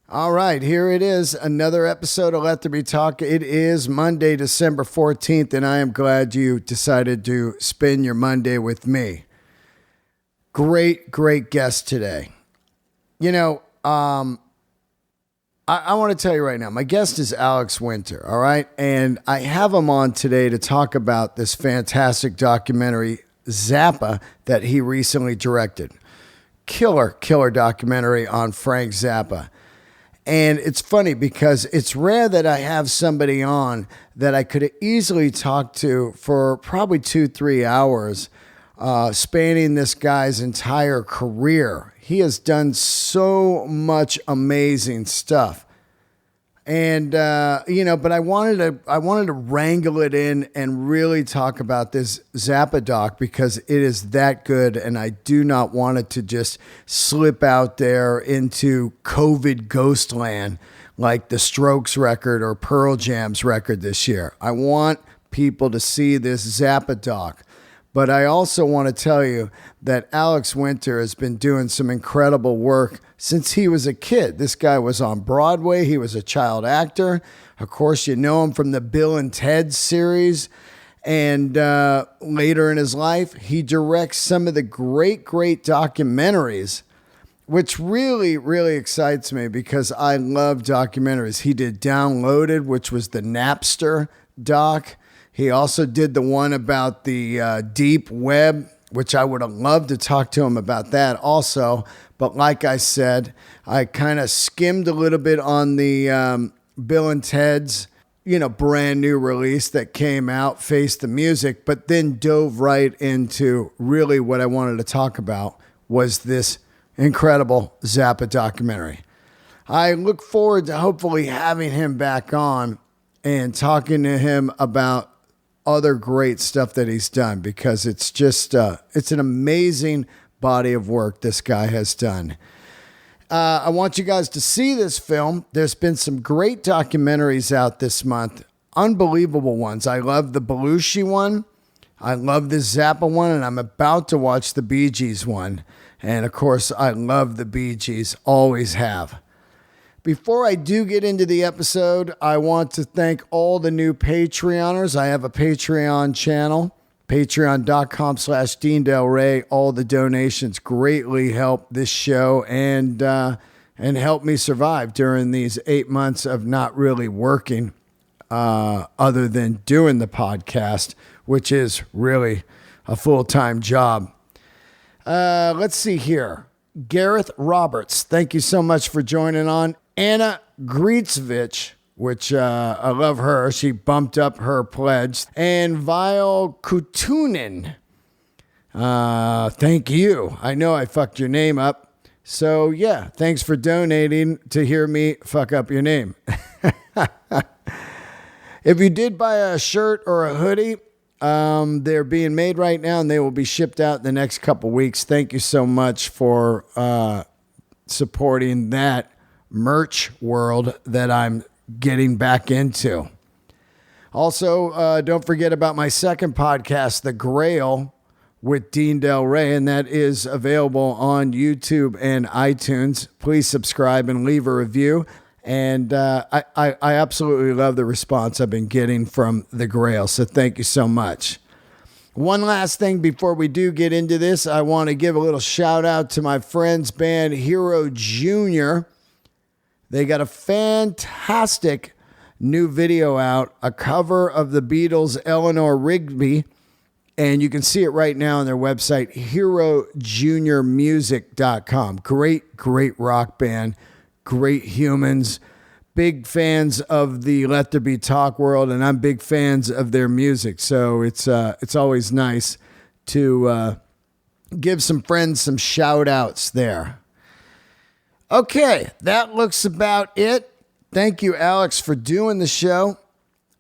All right, here it is, another episode of Let There Be Talk. It is Monday, December 14th, and I am glad you decided to spend your Monday with me. Great guest today. You know, I want to tell you right now, my guest is Alex Winter, all right? And I have him on today to talk about this fantastic documentary, Zappa, that he recently directed. Killer documentary on Frank Zappa. And it's funny because it's rare that I have somebody on that I could easily talk to for probably 2-3 hours, spanning this guy's entire career. He has done so much amazing stuff. And, but I wanted to wrangle it in and really talk about this Zappa doc because it is that good. And I do not want it to just slip out there into COVID ghost land like the Strokes record or Pearl Jam's record this year. I want people to see this Zappa doc. But I also want to tell you that Alex Winter has been doing some incredible work since he was a kid. This guy was on Broadway. He was a child actor. Of course, you know him from the Bill and Ted series. And later in his life, he directs some of the great documentaries, which really excites me because I love documentaries. He did Downloaded, which was the Napster doc. He also did the one about the deep web, which I would have loved to talk to him about that also. But like I said, I kind of skimmed a little bit on the Bill and Ted's, brand new release that came out, Face the Music, but then dove right into really what I wanted to talk about was this incredible Zappa documentary. I look forward to hopefully having him back on and talking to him about other great stuff that he's done because it's just, it's an amazing body of work this guy has done. I want you guys to see this film. There's been some great documentaries out this month, unbelievable ones. I love the Belushi one. I love the Zappa one, and I'm about to watch the Bee Gees one. And of course, I love the Bee Gees, always have. Before I do get into the episode, I want to thank all the new Patreoners. I have a Patreon channel, patreon.com/Dean Delray. All the donations greatly help this show and help me survive during these 8 months of not really working other than doing the podcast, which is really a full-time job. Let's see here. Gareth Roberts, thank you so much for joining on. Anna Grietzvich, which I love her. She bumped up her pledge. And Vile Kutunin. Thank you. I know I fucked your name up. So, yeah, thanks for donating to hear me fuck up your name. If you did buy a shirt or a hoodie, they're being made right now and they will be shipped out in the next couple weeks. Thank you so much for supporting that merch world that I'm getting back into. Also, don't forget about my second podcast, The Grail with Dean Delray, and that is available on YouTube and iTunes. Please subscribe and leave a review. And I absolutely love the response I've been getting from The Grail, so thank you so much. One last thing before we do get into this, I want to give a little shout out to my friends band Hero Jr. They got a fantastic new video out, a cover of the Beatles' Eleanor Rigby, and you can see it right now on their website, herojuniormusic.com. Great rock band, great humans, big fans of the Let There Be Talk world, and I'm big fans of their music, so it's always nice to give some friends some shout outs there. Okay, that looks about it. Thank you, Alex, for doing the show.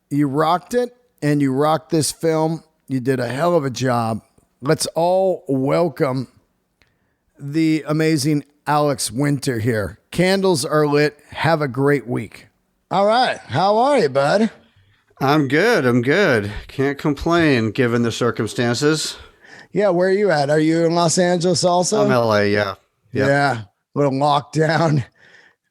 You rocked it, and you rocked this film. You did a hell of a job. Let's all welcome the amazing Alex Winter here. Candles are lit. Have a great week. All right. How are you, bud? I'm good. Can't complain given the circumstances. Yeah, where are you at? Are you in Los Angeles also? I'm LA, yeah. Yep. Yeah. Little lockdown.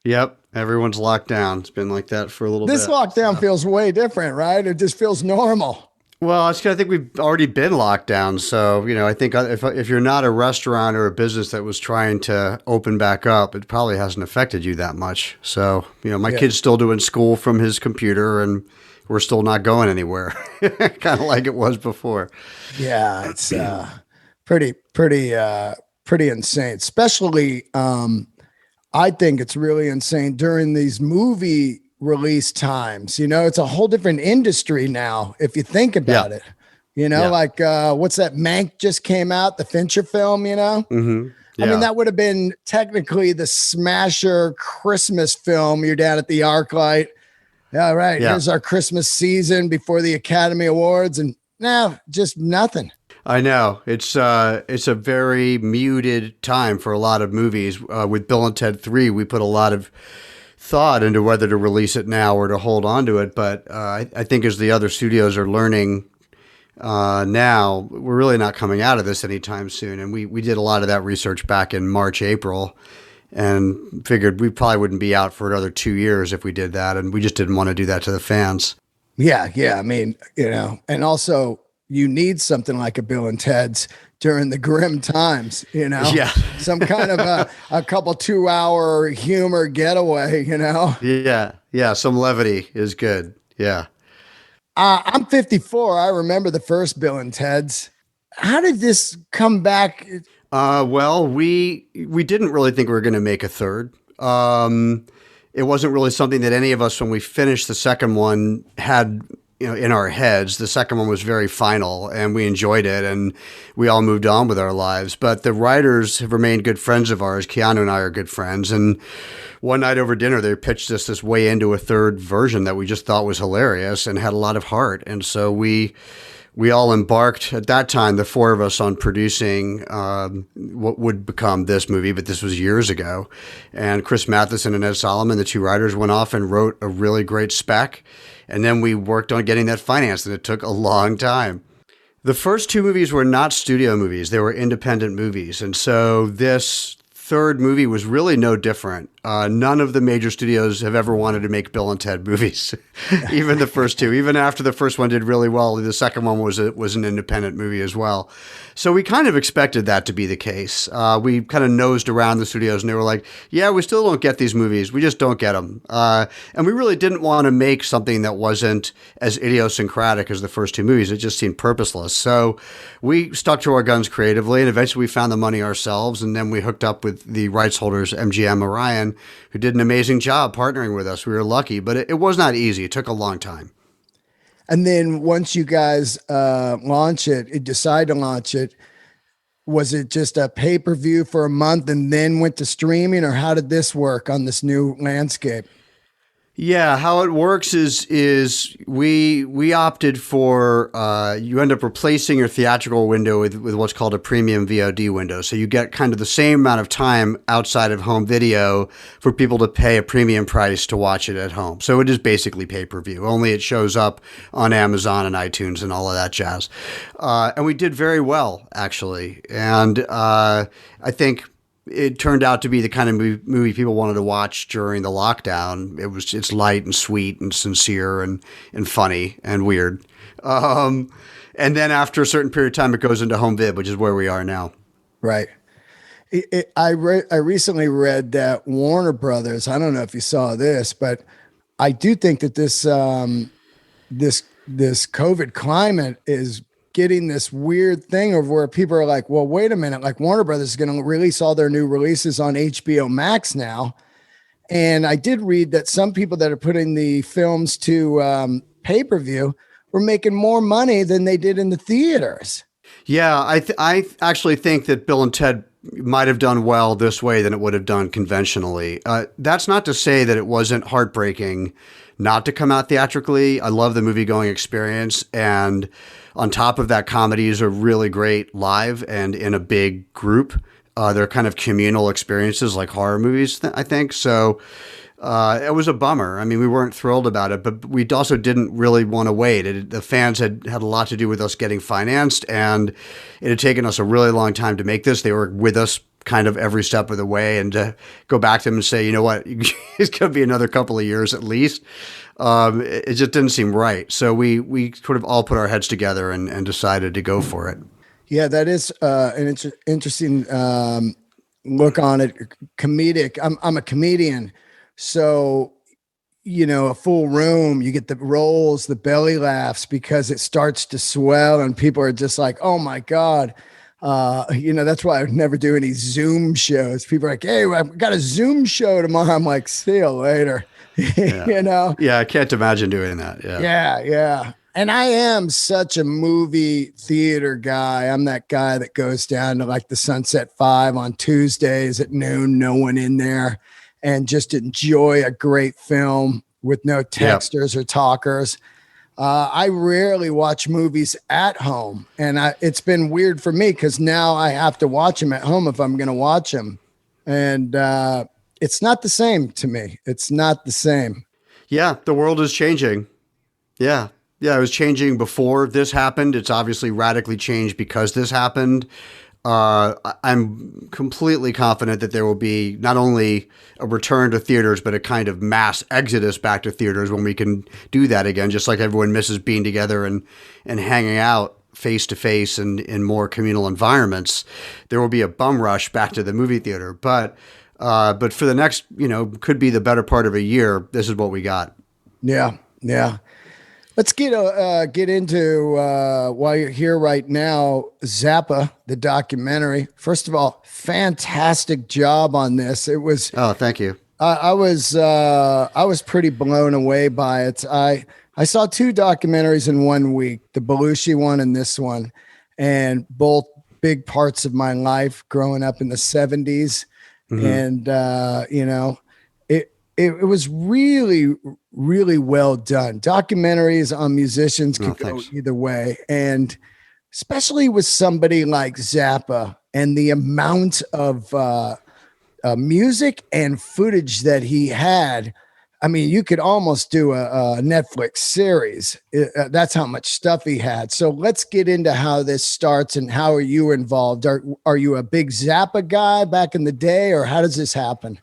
Yep. Everyone's locked down. It's been like that for a little This bit. lockdown feels way different, right? It just feels normal. Well, I think we've already been locked down. So, I think if you're not a restaurant or a business that was trying to open back up, it probably hasn't affected you that much. So, my kid's still doing school from his computer and we're still not going anywhere. Kind of like it was before. Yeah, it's pretty insane. Especially, I think it's really insane during these movie release times. It's a whole different industry now if you think about it. Like what's that? Mank just came out, the Fincher film. Mm-hmm. Yeah. I mean, that would have been technically the smasher Christmas film. You're down at the ArcLight. Yeah, right. Yeah. Here's our Christmas season before the Academy Awards, and now just nothing. I know it's a very muted time for a lot of movies. With Bill and Ted 3, we put a lot of thought into whether to release it now or to hold on to it. But I think as the other studios are learning now, we're really not coming out of this anytime soon. And we did a lot of that research back in March, April, and figured we probably wouldn't be out for another 2 years if we did that. And we just didn't want to do that to the fans. Yeah. I mean, and also you need something like a Bill and Ted's during the grim times, Yeah. Some kind of a couple 2-hour humor getaway, Yeah. Some levity is good. Yeah. I'm 54. I remember the first Bill and Ted's. How did this come back? Well, we didn't really think we were going to make a third. It wasn't really something that any of us, when we finished the second one, had in our heads. The second one was very final, and we enjoyed it, and we all moved on with our lives. But the writers have remained good friends of ours. Keanu and I are good friends, and one night over dinner, they pitched us this way into a third version that we just thought was hilarious and had a lot of heart, and so we all embarked at that time, the four of us, on producing what would become this movie, but this was years ago. And Chris Matheson and Ed Solomon, the two writers, went off and wrote a really great spec. And then we worked on getting that financed, and it took a long time. The first two movies were not studio movies. They were independent movies. And so this third movie was really no different. None of the major studios have ever wanted to make Bill and Ted movies, even the first two. Even after the first one did really well, the second one was an independent movie as well. So we kind of expected that to be the case. We kind of nosed around the studios, and they were like, yeah, we still don't get these movies. We just don't get them. And we really didn't want to make something that wasn't as idiosyncratic as the first two movies. It just seemed purposeless. So we stuck to our guns creatively, and eventually we found the money ourselves, and then we hooked up with the rights holders, MGM Orion, who did an amazing job partnering with us. We were lucky, but it was not easy. It took a long time. And then once you guys decide to launch it, was it just a pay-per-view for a month and then went to streaming, or how did this work on this new landscape? Yeah, how it works is we opted for you end up replacing your theatrical window with what's called a premium VOD window. So you get kind of the same amount of time outside of home video for people to pay a premium price to watch it at home. So it is basically pay-per-view, only it shows up on Amazon and iTunes and all of that jazz. And we did very well, actually. And I think it turned out to be the kind of movie people wanted to watch during the lockdown. It's light and sweet and sincere and funny and weird. And then after a certain period of time, it goes into home vid, which is where we are now. Right. I recently read that Warner Brothers, I don't know if you saw this, but I do think that this COVID climate is getting this weird thing of where people are like, well, wait a minute, like Warner Brothers is going to release all their new releases on HBO Max now. And I did read that some people that are putting the films to pay-per-view were making more money than they did in the theaters. Yeah, I actually think that Bill and Ted might have done well this way than it would have done conventionally. That's not to say that it wasn't heartbreaking not to come out theatrically. I love the movie-going experience, and on top of that, comedies are really great live and in a big group. They're kind of communal experiences like horror movies, I think. So it was a bummer. I mean, we weren't thrilled about it, but we also didn't really want to wait. The fans had a lot to do with us getting financed, and it had taken us a really long time to make this. They were with us kind of every step of the way, and to go back to him and say, you know what, it's going to be another couple of years at least. It just didn't seem right. So we sort of all put our heads together and decided to go for it. Yeah, that is an interesting look on it. Comedic. I'm a comedian, so a full room, you get the rolls, the belly laughs, because it starts to swell and people are just like, oh my God. That's why I would never do any Zoom shows. People are like, hey, I've got a Zoom show tomorrow. I'm like, see you later. Yeah. Yeah, I can't imagine doing that. Yeah. And I am such a movie theater guy. I'm that guy that goes down to like the Sunset 5 on Tuesdays at noon, no one in there, and just enjoy a great film with no texters or talkers. I rarely watch movies at home, and it's been weird for me because now I have to watch them at home if I'm going to watch them. And it's not the same to me. It's not the same. Yeah, the world is changing. Yeah, it was changing before this happened. It's obviously radically changed because this happened. I'm completely confident that there will be not only a return to theaters, but a kind of mass exodus back to theaters when we can do that again, just like everyone misses being together and hanging out face to face and in more communal environments. There will be a bum rush back to the movie theater, but for the next, could be the better part of a year, this is what we got. Yeah. Let's get into while you're here right now, Zappa the Documentary. First of all, fantastic job on this. It was. Oh, thank you. I was pretty blown away by it. I saw 2 documentaries in 1 week, the Belushi one and this one, and both big parts of my life growing up in the 70s. Mm-hmm. And it was really, really well done. Documentaries on musicians could go either way. And especially with somebody like Zappa and the amount of music and footage that he had. I mean, you could almost do a Netflix series. That's how much stuff he had. So let's get into how this starts and how are you involved? Are you a big Zappa guy back in the day, or how does this happen?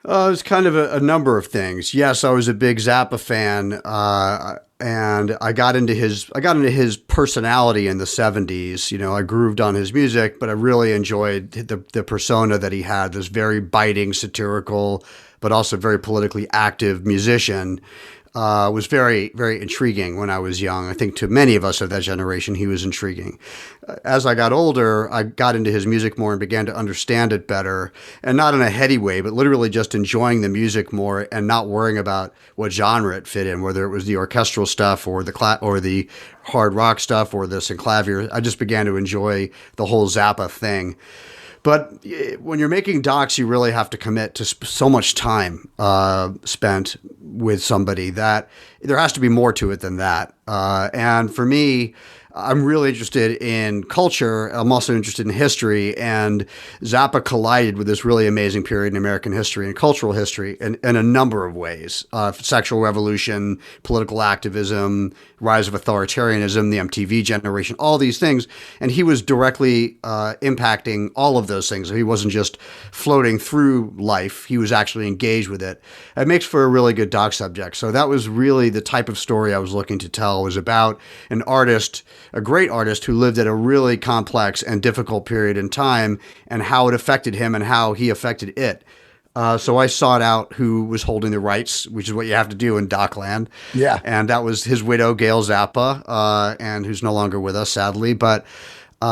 It was kind of a number of things. Yes, I was a big Zappa fan, and I got into his personality in the 70s. I grooved on his music, but I really enjoyed the persona that he had. This very biting, satirical, but also very politically active musician. Was very, very intriguing when I was young. I think to many of us of that generation, he was intriguing. As I got older, I got into his music more and began to understand it better, and not in a heady way, but literally just enjoying the music more and not worrying about what genre it fit in, whether it was the orchestral stuff or the hard rock stuff or the synclavier. I just began to enjoy the whole Zappa thing. But when you're making docs, you really have to commit to so much time spent with somebody that there has to be more to it than that. And for me, I'm really interested in culture. I'm also interested in history, and Zappa collided with this really amazing period in American history and cultural history in a number of ways. Sexual revolution, political activism, rise of authoritarianism, the MTV generation, all these things. And he was directly impacting all of those things. He wasn't just floating through life. He was actually engaged with it. It makes for a really good doc subject. So that was really the type of story I was looking to tell. It was about an artist, a great artist who lived at a really complex and difficult period in time, and how it affected him and how he affected it. So I sought out who was holding the rights, which is what you have to do in Docland. Yeah. And that was his widow, Gail Zappa, and who's no longer with us, sadly. But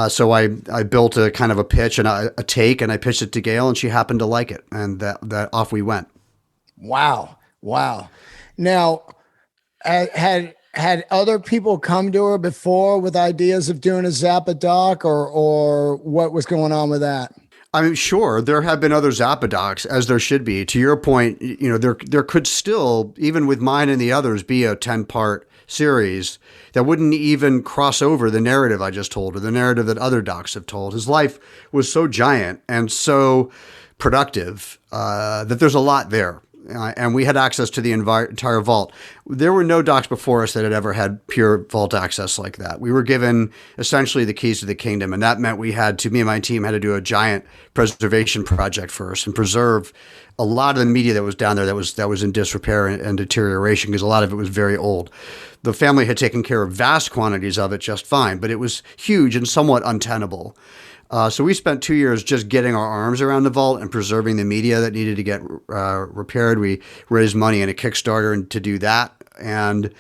so I built a kind of a pitch and a take, and I pitched it to Gail, and she happened to like it. And that off we went. Wow. Now, had other people come to her before with ideas of doing a Zappa doc, or what was going on with that? I mean, sure, there have been other Zappa docs, as there should be. To your point, there could still, even with mine and the others, be a 10-part series that wouldn't even cross over the narrative I just told or the narrative that other docs have told. His life was so giant and so productive that there's a lot there. and we had access to the entire vault. There were no docs before us that had ever had pure vault access like that. We were given essentially the keys to the kingdom, and that meant me and my team had to do a giant preservation project first and preserve a lot of the media that was down there that was in disrepair and deterioration, because a lot of it was very old. The family had taken care of vast quantities of it just fine, but it was huge and somewhat untenable. So we spent 2 years just getting our arms around the vault and preserving the media that needed to get repaired. We raised money in a Kickstarter to do that, and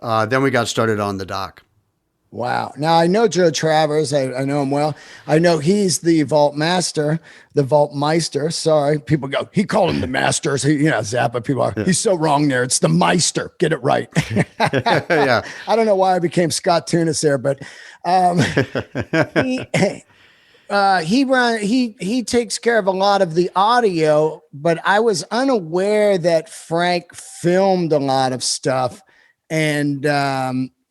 then we got started on the doc. Wow. Now, I know Joe Travers. I know him well. I know he's the vault master, the vault meister. Sorry. People go, he called him the masters. Zappa people are, he's so wrong there. It's the meister. Get it right. Yeah. I don't know why I became Scott Tunis there, but he takes care of a lot of the audio, but I was unaware that Frank filmed a lot of stuff and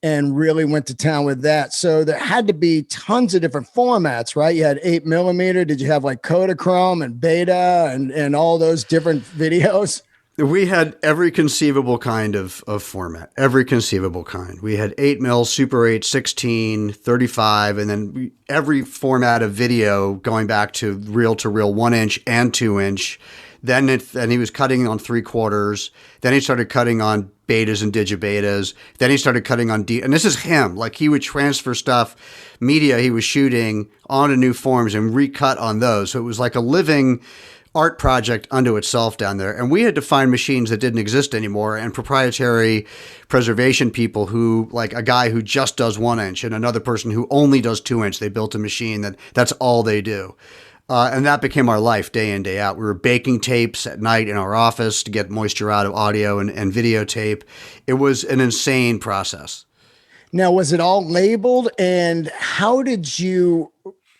really went to town with that. So there had to be tons of different formats, right? You had 8mm. Did you have like Kodachrome and Beta and all those different videos? We had every conceivable kind of format, every conceivable kind. We had 8mm, Super 8, 16, 35, and then every format of video going back to reel 1-inch and 2-inch. Then he was cutting on 3/4. Then he started cutting on betas and digibetas. Then he started cutting on and this is him. Like, he would transfer media he was shooting onto new forms and recut on those. So it was like a living art project unto itself down there. And we had to find machines that didn't exist anymore, and proprietary preservation people who, like a guy who just does 1-inch and another person who only does 2-inch. They built a machine that's all they do. And that became our life day in, day out. We were baking tapes at night in our office to get moisture out of audio and videotape. It was an insane process. Now, was it all labeled? And how did you,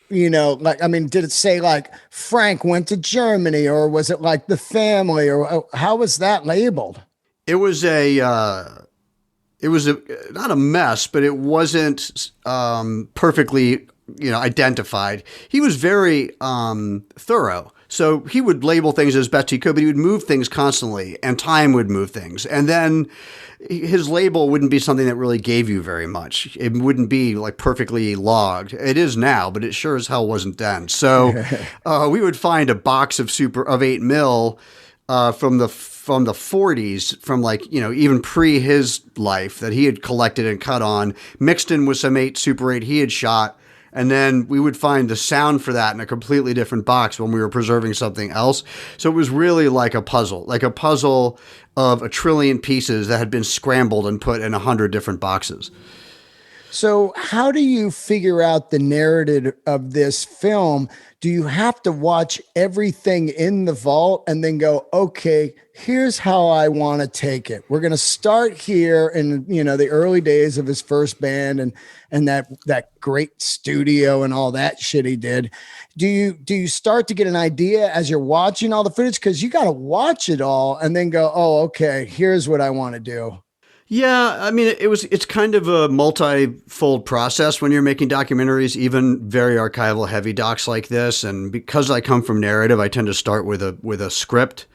did it say like Frank went to Germany, or was it like the family, or how was that labeled? It was not a mess, but it wasn't perfectly identified. He was very thorough. So he would label things as best he could, but he would move things constantly, and time would move things. And then his label wouldn't be something that really gave you very much. It wouldn't be like perfectly logged. It is now, but it sure as hell wasn't then. So we would find a box of 8mm from the 40s, from even pre his life, that he had collected and cut on, mixed in with some Super 8 he had shot. And then we would find the sound for that in a completely different box when we were preserving something else. So it was really like a puzzle of a trillion pieces that had been scrambled and put in 100 different boxes. So how do you figure out the narrative of this film? Do you have to watch everything in the vault and then go, okay, here's how I want to take it. We're going to start here in, the early days of his first band and that great studio and all that shit he did. Do you start to get an idea as you're watching all the footage? Because you got to watch it all and then go, oh, okay, here's what I want to do. Yeah, I mean, it's kind of a multi-fold process when you're making documentaries, even very archival heavy docs like this. And because I come from narrative, I tend to start with a script.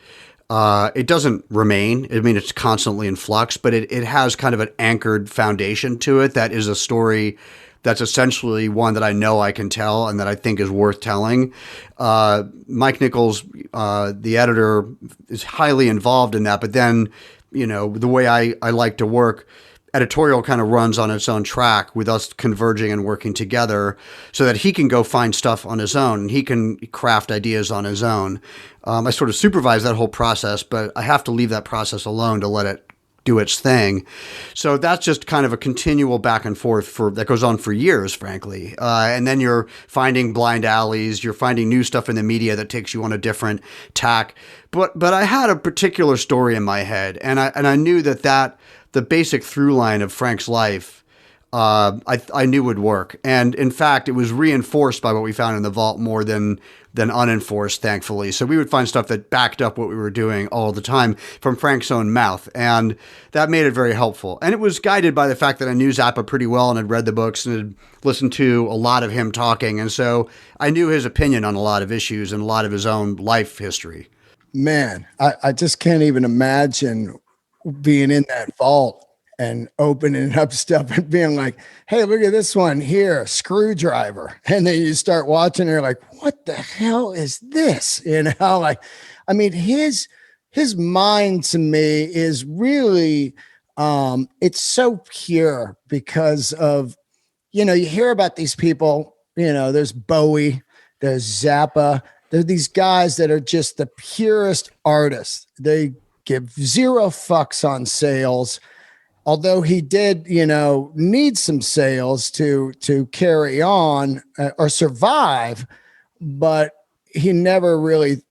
It doesn't remain. I mean, it's constantly in flux, but it has kind of an anchored foundation to it that is a story that's essentially one that I know I can tell and that I think is worth telling. Mike Nichols, the editor, is highly involved in that, but then the way I like to work, editorial kind of runs on its own track with us converging and working together so that he can go find stuff on his own and he can craft ideas on his own. I sort of supervise that whole process, but I have to leave that process alone to let it do its thing. So that's just kind of a continual back and forth that goes on for years, frankly. And then you're finding blind alleys, you're finding new stuff in the media that takes you on a different tack. But I had a particular story in my head, and I knew that the basic through line of Frank's life, I knew would work. And in fact, it was reinforced by what we found in the vault more than unenforced, thankfully. So we would find stuff that backed up what we were doing all the time from Frank's own mouth. And that made it very helpful. And it was guided by the fact that I knew Zappa pretty well and had read the books and had listened to a lot of him talking. And so I knew his opinion on a lot of issues and a lot of his own life history. Man, I just can't even imagine being in that vault and opening up stuff and being like, hey, look at this one here, screwdriver. And then you start watching, and you're like, what the hell is this? You know, like, I mean, his mind to me is really it's so pure because of, you know, you hear about these people, you know, there's Bowie, there's Zappa. They're these guys that are just the purest artists. They give zero fucks on sales. Although he did, you know, need some sales to carry on or survive, but he never really,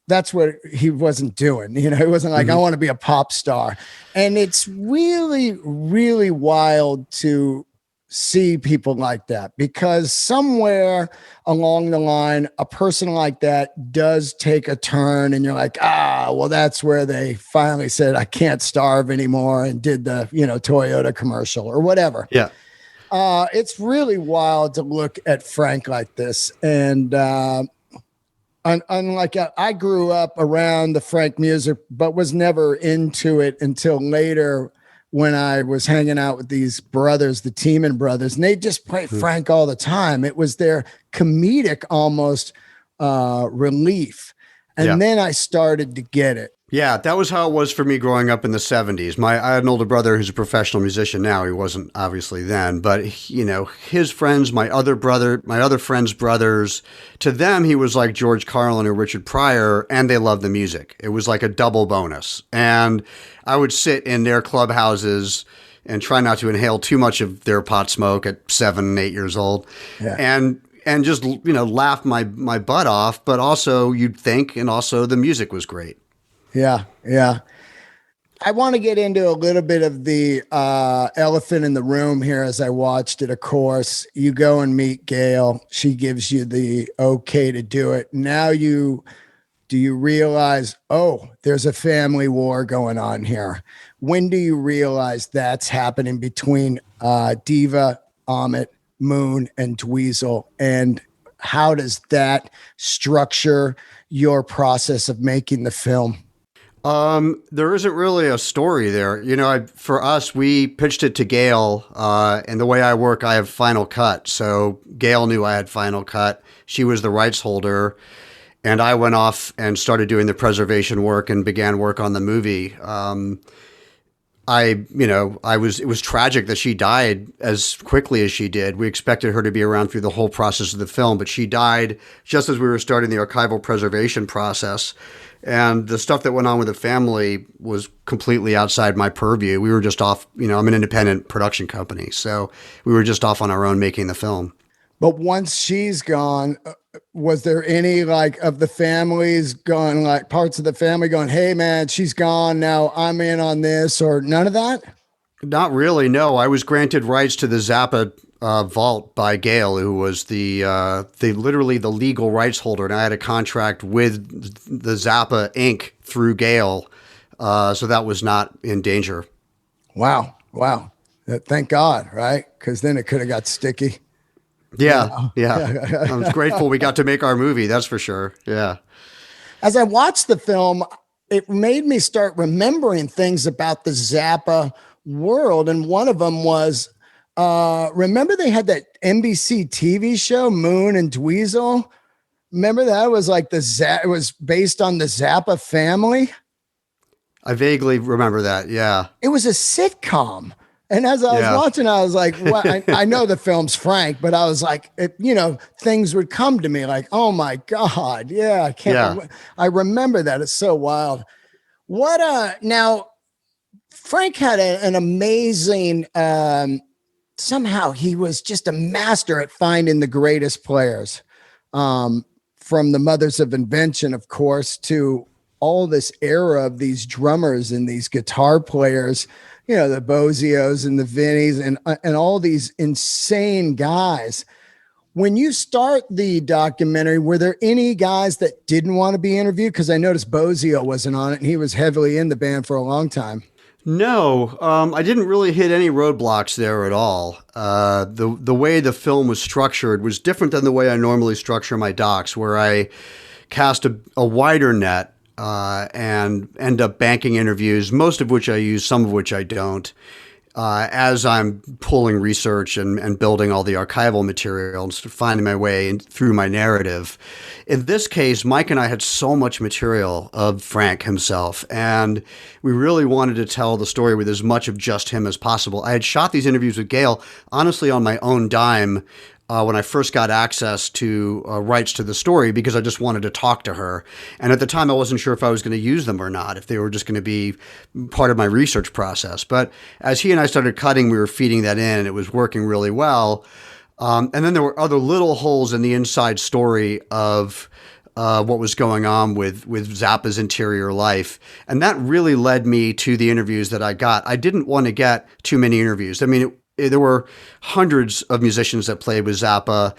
that's what he wasn't doing. You know, he wasn't like, I want to be a pop star. And it's really, really wild to see people like that, because somewhere along the line, a person like that does take a turn, and you're like, well, that's where they finally said, I can't starve anymore, and did the, you know, Toyota commercial or whatever. Yeah. It's really wild to look at Frank like this. And unlike I grew up around the Frank music, but was never into it until later, when I was hanging out with these brothers, the Tiemann brothers, and they just play Frank all the time. It was their comedic almost relief. And then I started to get it. Yeah, that was how it was for me growing up in the 70s. I had an older brother who's a professional musician now. He wasn't obviously then, but you know, his friends, my other friends' brothers, to them, he was like George Carlin or Richard Pryor, and they loved the music. It was like a double bonus. And I would sit in their clubhouses and try not to inhale too much of their pot smoke at 7, 8 years old. Yeah. And just, you know, laugh my butt off, but also you'd think, and also the music was great. Yeah, yeah. I want to get into a little bit of the elephant in the room here as I watched it. Of course, you go and meet Gail. She gives you the okay to do it. Now do you realize, there's a family war going on here? When do you realize that's happening between Diva, Amit, Moon, and Dweezil? And how does that structure your process of making the film? There isn't really a story there. You know, for us, we pitched it to Gail, and the way I work, I have final cut. So Gail knew I had final cut. She was the rights holder, and I went off and started doing the preservation work and began work on the movie. It was tragic that she died as quickly as she did. We expected her to be around through the whole process of the film, but she died just as we were starting the archival preservation process. And the stuff that went on with the family was completely outside my purview. We were just off, you know, I'm an independent production company, so we were just off on our own making the film. But once she's gone, was there any like of the families going, like parts of the family going, hey man, she's gone, now I'm in on this, or none of that? Not really, no. I was granted rights to the Zappa vault by Gail, who was literally the legal rights holder, and I had a contract with the Zappa Inc. through Gail, so that was not in danger. Wow. Thank God, right? Because then it could have got sticky. Yeah. I was grateful we got to make our movie, that's for sure. Yeah. As I watched the film, it made me start remembering things about the Zappa world, and one of them was, remember they had that NBC TV show, Moon and Dweezil? Remember that? It was like it was based on the Zappa family. I vaguely remember that. Yeah. It was a sitcom. And as I was watching, I was like, well, I know the film's Frank, but I was like, things would come to me like, oh my God. Yeah. I can't. I remember that. It's so wild. Now Frank had an amazing, somehow he was just a master at finding the greatest players, from the Mothers of Invention, of course, to all this era of these drummers and these guitar players, you know, the Bozios and the Vinnies and all these insane guys. When you start the documentary, were there any guys that didn't want to be interviewed? Because I noticed Bozio wasn't on it, and he was heavily in the band for a long time. No, I didn't really hit any roadblocks there at all. The way the film was structured was different than the way I normally structure my docs, where I cast a wider net. and end up banking interviews, most of which I use, some of which I don't, as I'm pulling research and building all the archival material and finding my way through my narrative. In this case, Mike and I had so much material of Frank himself, and we really wanted to tell the story with as much of just him as possible. I had shot these interviews with Gail, honestly, on my own dime, when I first got access to rights to the story, because I just wanted to talk to her. And at the time, I wasn't sure if I was going to use them or not, if they were just going to be part of my research process. But as he and I started cutting, we were feeding that in, and it was working really well. And then there were other little holes in the inside story of what was going on with Zappa's interior life. And that really led me to the interviews that I got. I didn't want to get too many interviews. I mean, there were hundreds of musicians that played with Zappa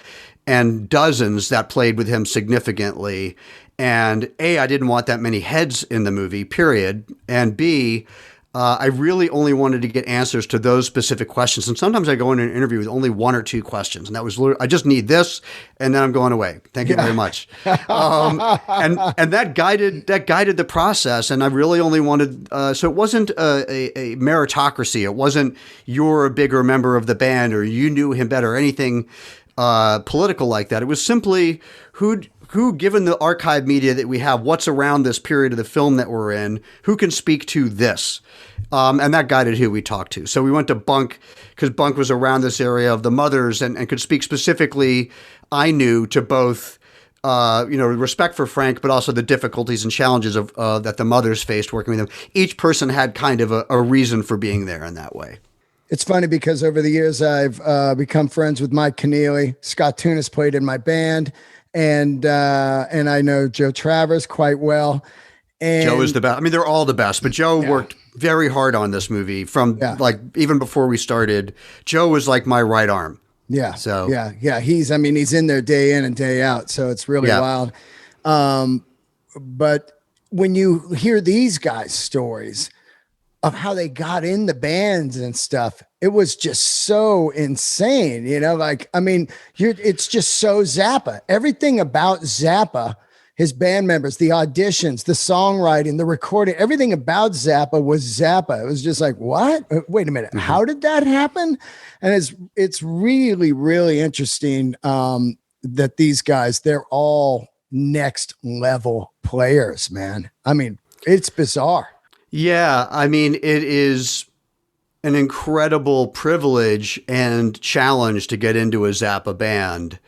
and dozens that played with him significantly. And A, I didn't want that many heads in the movie, period. And B, I really only wanted to get answers to those specific questions. And sometimes I go in an interview with only one or two questions. And that was literally, I just need this, and then I'm going away. Thank you very much. And that guided the process. And I really only wanted, so it wasn't a meritocracy. It wasn't you're a bigger member of the band or you knew him better or anything political like that. It was simply who, given the archive media that we have, what's around this period of the film that we're in, who can speak to this? And that guided who we talked to. So we went to Bunk, because Bunk was around this area of the mothers and could speak specifically, I knew, to both, respect for Frank, but also the difficulties and challenges of that the mothers faced working with him. Each person had kind of a reason for being there in that way. It's funny because over the years, I've become friends with Mike Keneally. Scott Tunis played in my band. And I know Joe Travers quite well. And Joe is the best. I mean, they're all the best, but Joe worked very hard on this movie from like even before we started. Joe was like my right arm. Yeah. So yeah. He's in there day in and day out. So it's really wild. But when you hear these guys' stories of how they got in the bands and stuff, it was just so insane, it's just so Zappa. Everything about Zappa, his band members, the auditions, the songwriting, the recording, everything about Zappa was Zappa. It was just like, what? Wait a minute. Mm-hmm. How did that happen? And it's really, really interesting that these guys, they're all next level players, man. I mean, it's bizarre. Yeah, I mean, it is an incredible privilege and challenge to get into a Zappa band.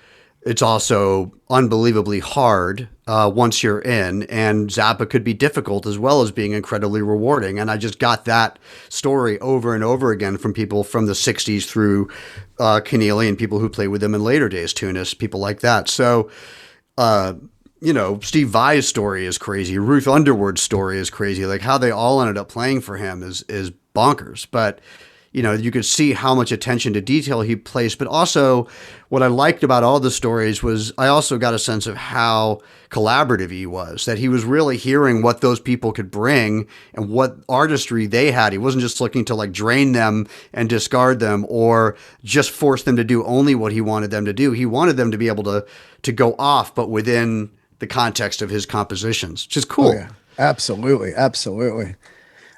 It's also unbelievably hard once you're in, and Zappa could be difficult as well as being incredibly rewarding. And I just got that story over and over again from people from the 60s through Keneally and people who played with him in later days, Tunis, people like that. So, Steve Vai's story is crazy. Ruth Underwood's story is crazy. Like how they all ended up playing for him is bonkers. But, you could see how much attention to detail he placed. But also what I liked about all the stories was I also got a sense of how collaborative he was, that he was really hearing what those people could bring and what artistry they had. He wasn't just looking to like drain them and discard them or just force them to do only what he wanted them to do. He wanted them to be able to go off, but within the context of his compositions, which is cool. Oh, yeah. Absolutely.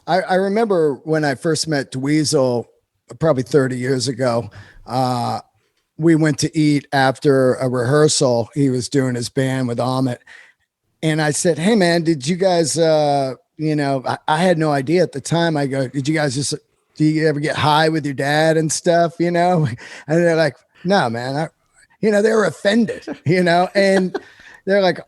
I remember when I first met Dweezil, probably 30 years ago, we went to eat after a rehearsal. He was doing his band with Amit. And I said, hey man, did you guys, I had no idea at the time. I go, do you ever get high with your dad and stuff, And they're like, no, man, they were offended, and they're like,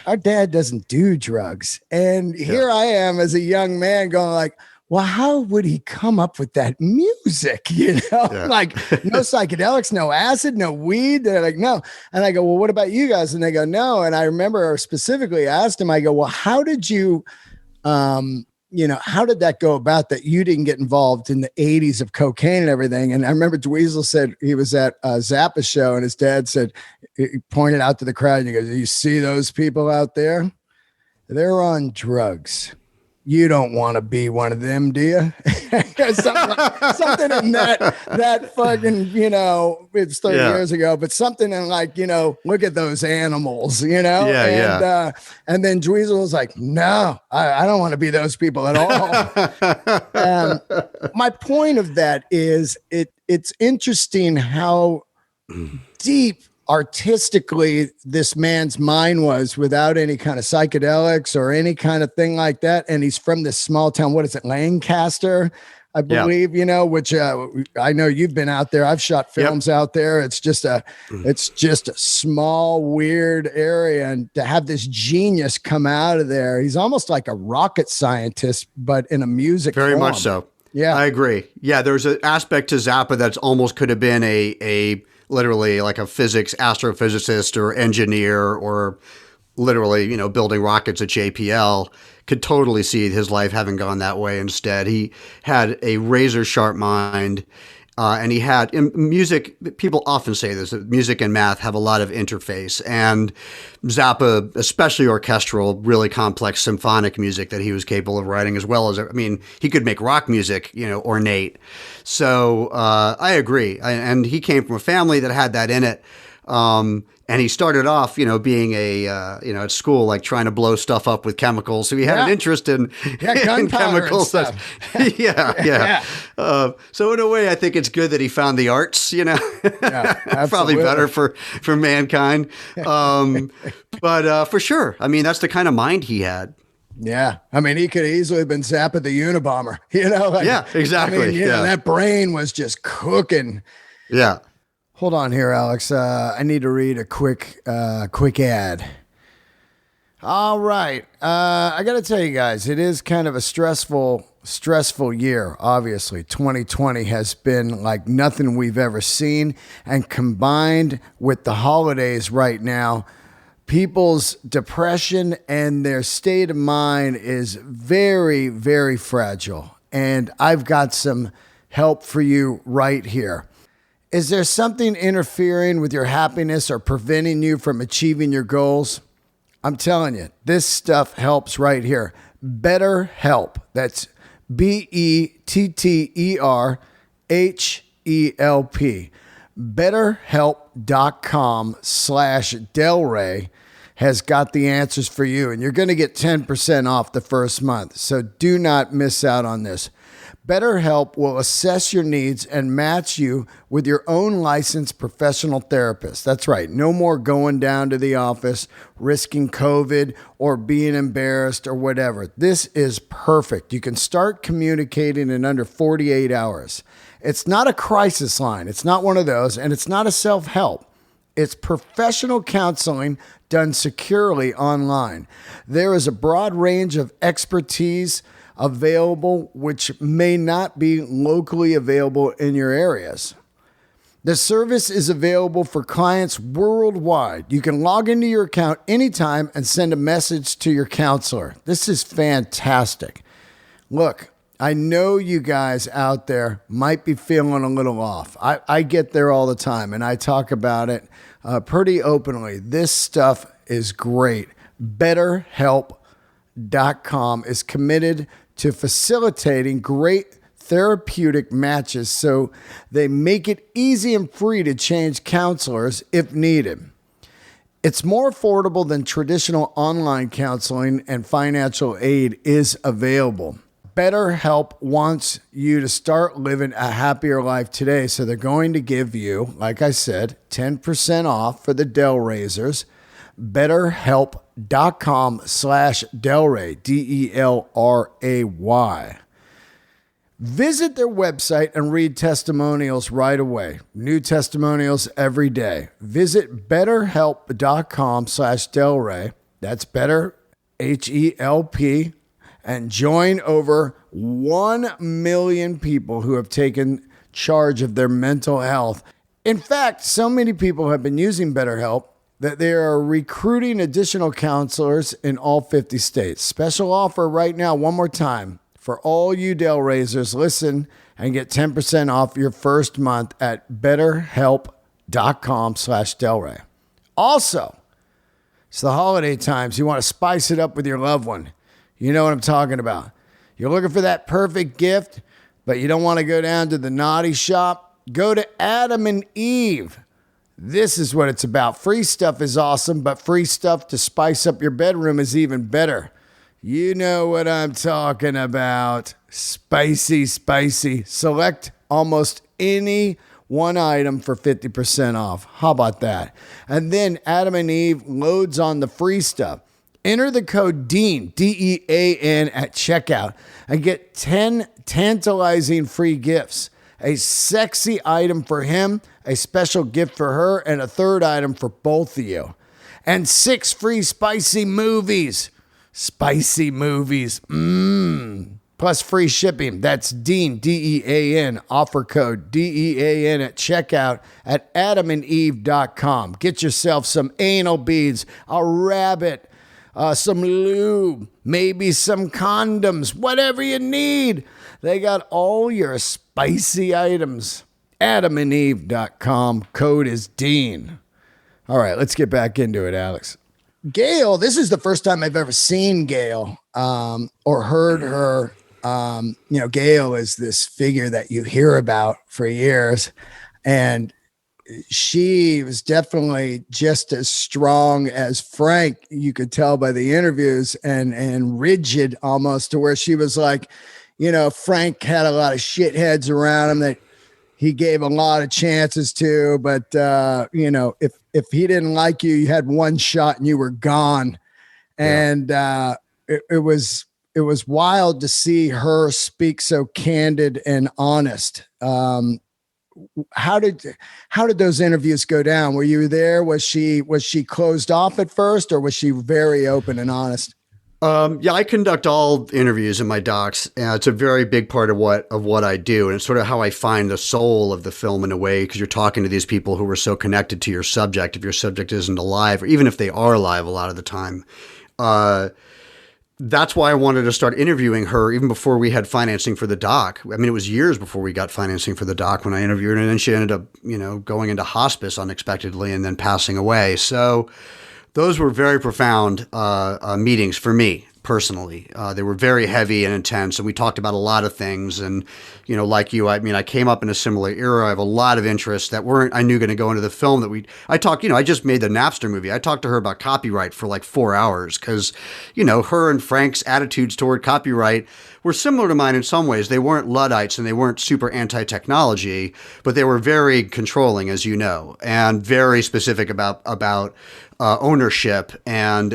our dad doesn't do drugs. And here I am as a young man going like, well, how would he come up with that music? Like no psychedelics, no acid, no weed. They're like, no. And I go, well, what about you guys? And they go, no. And I remember specifically asked him, I go, well, how did you, how did that go about that you didn't get involved in the 80s of cocaine and everything? And I remember Dweezil said he was at a Zappa show and his dad said, he pointed out to the crowd and he goes, you see those people out there? They're on drugs. you don't want to be one of them, do you? something in that fucking, it's 30 years ago, but something in like, look at those animals, and then Dweezil was like, no, I don't want to be those people at all. My point of that is it's interesting how deep artistically this man's mind was without any kind of psychedelics or any kind of thing like that. And he's from this small town. What is it? Lancaster, I believe, which I know you've been out there. I've shot films out there. It's just a small, weird area. And to have this genius come out of there, he's almost like a rocket scientist, but in a music Very form. much so. Yeah. I agree. Yeah. There's an aspect to Zappa that's almost could have been a literally like a astrophysicist or engineer, or literally, building rockets at JPL. Could totally see his life having gone that way instead. He had a razor sharp mind, and he had in music. People often say this, that music and math have a lot of interface, and Zappa, especially orchestral, really complex symphonic music that he was capable of writing, as well as, he could make rock music, ornate. So I agree. And he came from a family that had that in it. And he started off, being at school, like trying to blow stuff up with chemicals. So he had an interest in chemicals. Yeah. So in a way, I think it's good that he found the arts, probably better for mankind. But for sure, that's the kind of mind he had. Yeah. He could easily have been Zappa the Unabomber, Yeah, exactly. That brain was just cooking. Yeah. Hold on here, Alex. I need to read a quick ad. All right. I got to tell you guys, it is kind of a stressful year. Obviously, 2020 has been like nothing we've ever seen. And combined with the holidays right now, people's depression and their state of mind is very, very fragile. And I've got some help for you right here. Is there something interfering with your happiness or preventing you from achieving your goals? I'm telling you, this stuff helps right here. BetterHelp. That's BetterHelp. BetterHelp.com/Delray has got the answers for you, and you're going to get 10% off the first month. So do not miss out on this. BetterHelp will assess your needs and match you with your own licensed professional therapist. That's right. No more going down to the office, risking COVID or being embarrassed or whatever. This is perfect. You can start communicating in under 48 hours. It's not a crisis line. It's not one of those, and it's not a self-help. It's professional counseling done securely online. There is a broad range of expertise available, which may not be locally available in your areas. The service is available for clients worldwide. You can log into your account anytime and send a message to your counselor. This is fantastic. Look, I know you guys out there might be feeling a little off. I get there all the time, and I talk about it pretty openly. This stuff is great. BetterHelp.com is committed to facilitating great therapeutic matches, so they make it easy and free to change counselors if needed. It's more affordable than traditional online counseling, and financial aid is available. BetterHelp wants you to start living a happier life today, so they're going to give you, like I said, 10% off for the Delraisers. BetterHelp.com/Delray, Delray. Visit their website and read testimonials right away. New testimonials every day. Visit BetterHelp.com/Delray. That's better, HELP, and join over 1 million people who have taken charge of their mental health. In fact, so many people have been using BetterHelp that they are recruiting additional counselors in all 50 states. Special offer right now, one more time. For all you Delraisers, listen and get 10% off your first month at BetterHelp.com/Delray. Also, it's the holiday times. You want to spice it up with your loved one. You know what I'm talking about. You're looking for that perfect gift, but you don't want to go down to the naughty shop? Go to Adam and Eve. This is what it's about. Free stuff is awesome, but free stuff to spice up your bedroom is even better. You know what I'm talking about. Spicy, spicy. Select almost any one item for 50% off. How about that? And then Adam and Eve loads on the free stuff. Enter the code DEAN, DEAN, at checkout and get 10 tantalizing free gifts. A sexy item for him, a special gift for her, and a third item for both of you. And 6 free spicy movies. Spicy movies. Plus free shipping. That's DEAN, DEAN, offer code DEAN at checkout at adamandeve.com. Get yourself some anal beads, a rabbit, some lube, maybe some condoms, whatever you need. They got all your spicy items. adamandeve.com. Code is DEAN. All right, let's get back into it, Alex. Gail, this is the first time I've ever seen Gail or heard her. Gail is this figure that you hear about for years, and she was definitely just as strong as Frank. You could tell by the interviews, and rigid almost, to where she was like, Frank had a lot of shitheads around him that he gave a lot of chances to, but if he didn't like you, you had one shot and you were gone. And it was wild to see her speak so candid and honest. How did those interviews go down? Were you there? Was she closed off at first, or was she very open and honest? I conduct all interviews in my docs, and it's a very big part of what I do. And it's sort of how I find the soul of the film in a way, because you're talking to these people who are so connected to your subject. If your subject isn't alive, or even if they are alive a lot of the time, that's why I wanted to start interviewing her even before we had financing for the doc. I mean, it was years before we got financing for the doc when I interviewed her, and then she ended up, going into hospice unexpectedly and then passing away. So those were very profound meetings for me personally. They were very heavy and intense, and we talked about a lot of things. And, like you, I came up in a similar era. I have a lot of interests that I knew going to go into the film I just made the Napster movie. I talked to her about copyright for like 4 hours because, her and Frank's attitudes toward copyright were similar to mine in some ways. They weren't Luddites and they weren't super anti-technology, but they were very controlling, as you know, and very specific about ownership and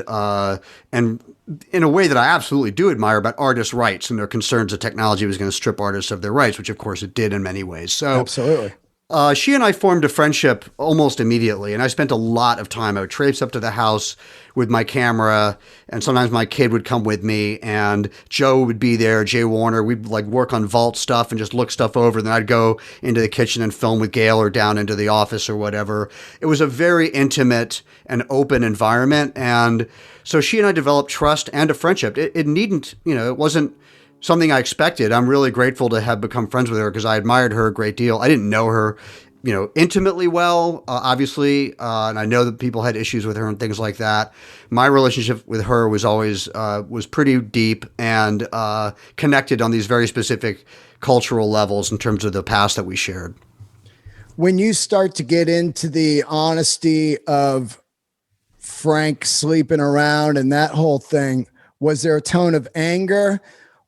in a way that I absolutely do admire about artists' rights and their concerns that technology was going to strip artists of their rights, which of course it did in many ways. So absolutely. She and I formed a friendship almost immediately, and I spent a lot of time. I would traipse up to the house with my camera, and sometimes my kid would come with me, and Joe would be there, Jay Warner. We'd work on vault stuff and just look stuff over, and then I'd go into the kitchen and film with Gail or down into the office or whatever. It was a very intimate and open environment, and so she and I developed trust and a friendship. It needn't, it wasn't something I expected. I'm really grateful to have become friends with her because I admired her a great deal. I didn't know her, intimately well, obviously, and I know that people had issues with her and things like that. My relationship with her was always was pretty deep and connected on these very specific cultural levels in terms of the past that we shared. When you start to get into the honesty of Frank sleeping around and that whole thing, was there a tone of anger?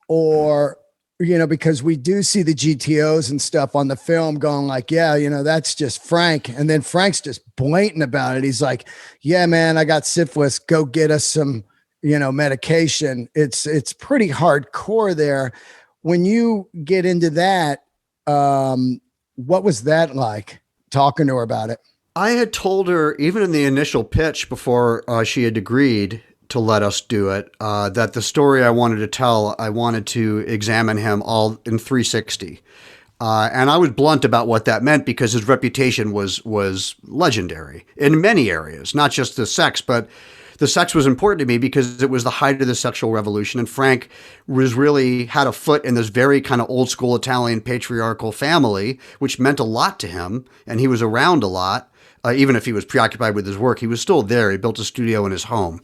Or, because we do see the GTOs and stuff on the film going like, yeah, that's just Frank. And then Frank's just blatant about it. He's like, yeah, man, I got syphilis. Go get us some, medication. It's pretty hardcore there. When you get into that, what was that like, talking to her about it? I had told her, even in the initial pitch before she had agreed to let us do it, that the story I wanted to tell, I wanted to examine him all in 360. And I was blunt about what that meant because his reputation was legendary in many areas, not just the sex, but the sex was important to me because it was the height of the sexual revolution. And Frank had a foot in this very kind of old school Italian patriarchal family, which meant a lot to him. And he was around a lot. Even if he was preoccupied with his work, he was still there. He built a studio in his home.